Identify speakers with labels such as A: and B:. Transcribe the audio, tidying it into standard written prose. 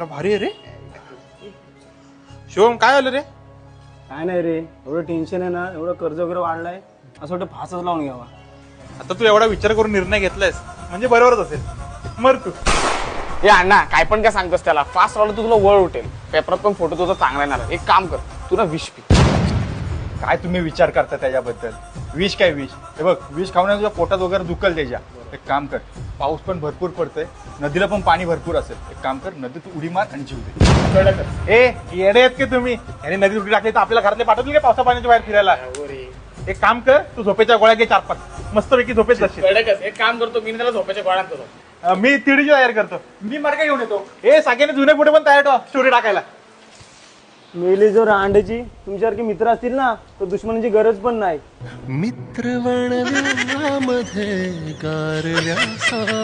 A: आयला भारी आहे रे. शिवम काय झालं रे?
B: काय नाही रे, एवढं टेन्शन आहे ना, एवढं कर्ज वगैरे वाढलाय, असं वाटतं फासच लावून घ्यावा.
A: आता तू एवढा विचार करून निर्णय घेतलायस म्हणजे बरोबरच असेल. मर तू.
C: हे अण्णा काय पण काय सांगतोस त्याला, फास्ट राहिलं तू तुला वळ उठेल. पेपरात पण फोटो तुझा चांगला येणार. एक काम कर, तू ना विष पी.
D: काय तुम्ही विचार करता त्याच्याबद्दल? विष काय विष? हे बघ, विष खाऊन तुझ्या पोटात वगैरे दुखल त्याच्या. एक काम कर, पाऊस पण भरपूर पडतोय, नदीला पण पाणी भरपूर असेल. एक काम कर, नदीत उडी मार आणि जीव दे.
A: ए येडे आहेत की तुम्ही? याने नदी उडी टाकली तर आपल्याला घरातले पाठवतील का पावसा पाण्याच्या बाहेर फिरायला? एक काम कर, तू झोपेच्या गोळ्या घे 4-5, मस्तपैकी झोपेत जाशील.
C: एक काम करतो, मी त्याला झोपायच्या गोळ्या आणतो.
A: मी तिडीची तयार करतो. मी मडका घेऊन येतो. ए सगळ्यांनी जुने पुढे पण तयार ठेवा स्टोरी टाकायला.
B: मेली जो रांडची तुमच्यासारखे मित्र असतील ना, तर दुश्मनाची गरज पण नाही.
E: मित्र बनण्यामध्ये कारल्यासारखा